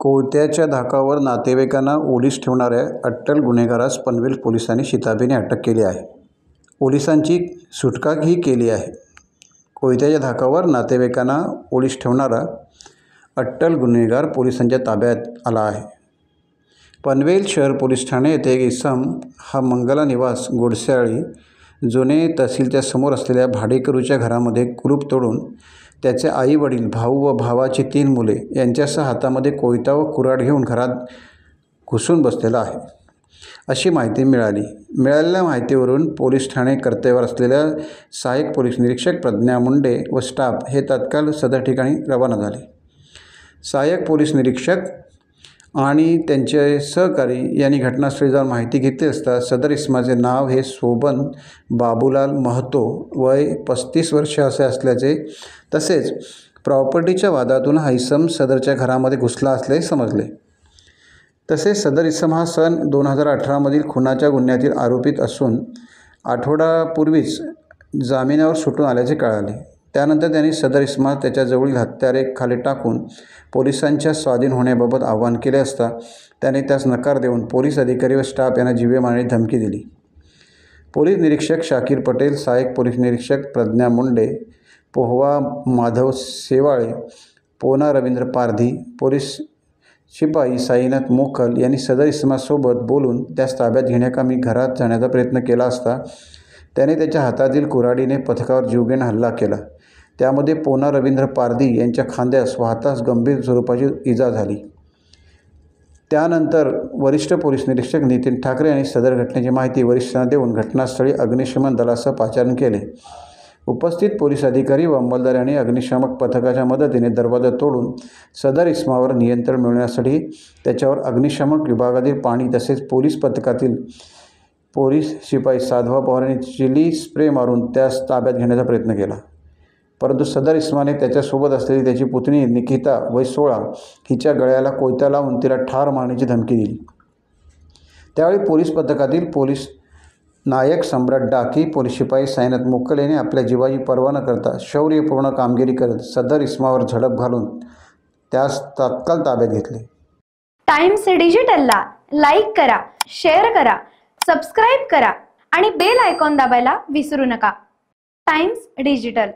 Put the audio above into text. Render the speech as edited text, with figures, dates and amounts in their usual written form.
कोयत्याच्या धाकावर नातेवाईकांना ओलीस ठेवणाऱ्या अट्टल गुन्हेगारास पनवेल पोलिसांनी शिताफीने अटक केली आहे. पोलिसांची सुटकाही केली आहे. कोयत्याच्या धाकावर नातेवाईकांना ओलीस ठेवणारा अट्टल गुन्हेगार पोलिसांच्या ताब्यात आला आहे. पनवेल शहर पोलीस ठाणे येथे एक इसम हा मंगला निवास गोडसाळी जुने तहसीलच्या समोर असलेल्या भाडेकरूच्या घरामध्ये कुलूप तोडून त्याचे आई वडील, भाऊ व भावाची 3 मुले यांच्यासह हातामध्ये कोयता व कुऱ्हाड घेऊन घरात घुसून बसलेला आहे, अशी माहिती मिळाली. मिळालेल्या माहितीवरून पोलीस ठाणे कर्तव्यावर असलेल्या सहाय्यक पोलीस निरीक्षक प्रज्ञा मुंडे व स्टाफ हे तत्काळ सदर ठिकाणी रवाना झाले. सहाय्यक पोलीस निरीक्षक आणि त्यांचे सहकारी यांनी घटनास्थळी जाऊन माहिती घेतली असता सदर इसमाचे नाव हे शोभन बाबूलाल महतो, वय 35 वर्षे असे असल्याचे, तसेच प्रॉपर्टीच्या वादातून हा इसम सदरच्या घरामध्ये घुसला असल्याचे समजले. तसेच सदर इसम हा सन 2018 मधील खुनाच्या गुन्ह्यातील आरोपीत असून आठवडापूर्वीच जामिनावर सुटून आल्याचे कळाले. त्यानंतर त्यांनी सदर इसमास त्याच्याजवळील हत्यारे खाली टाकून पोलिसांच्या स्वाधीन होण्याबाबत आवाहन केले असता त्याने त्यास नकार देऊन पोलीस अधिकारी व स्टाफ यांना जीवे मारण्याची धमकी दिली. पोलीस निरीक्षक शाकीर पटेल, सहाय्यक पोलीस निरीक्षक प्रज्ञा मुंडे, पोहवा माधव सेवाळे, पोना रवींद्र पारधी, पोलीस शिपाई साईनाथ मोखल यांनी सदर इसमासोबत बोलून त्यास ताब्यात घेण्याकामी घरात जाण्याचा प्रयत्न केला असता त्याने त्याच्या हातातील कुऱ्हाडीने पथकावर जीवघेणा हल्ला केला. त्यामध्ये पोना रवींद्र पारधी यांच्या खांद्यास व हातास गंभीर स्वरूपाची इजा झाली. त्यानंतर वरिष्ठ पोलीस निरीक्षक नितीन ठाकरे यांनी सदर घटनेची माहिती वरिष्ठांना देऊन घटनास्थळी अग्निशमन दलासह पाचारण केले. उपस्थित पोलीस अधिकारी व अंमलदार यांनी अग्निशामक पथकाच्या मदतीने दरवाजा तोडून सदर इसमावर नियंत्रण मिळवण्यासाठी त्याच्यावर अग्निशामक विभागातील पाणी तसेच पोलीस पथकातील पोलीस शिपाई साधवा पवार यांनी चिली स्प्रे मारून त्यास ताब्यात घेण्याचा प्रयत्न केला. परंतु सदर इसमाने त्याच्यासोबत असलेली त्याची पुतणी निकिता वय 16 हिच्या गळ्याला कोयता लावून तिला ठार मारण्याची धमकी दिली. त्यावेळी पोलीस पथकातील पोलीस नायक सम्राट डाकी, पोलीस शिपाई साईनाथ मोखल यांनी आपल्या जीवाची पर्वा न करता शौर्यपूर्ण कामगिरी करत सदर इसमावर झडप घालून त्यास तात्काळ ताब्यात घेतले. टाइम्स डिजिटलला लाईक करा, शेअर करा, सबस्क्राईब करा आणि बेल आयकॉन दाबायला विसरू नका. Times digital.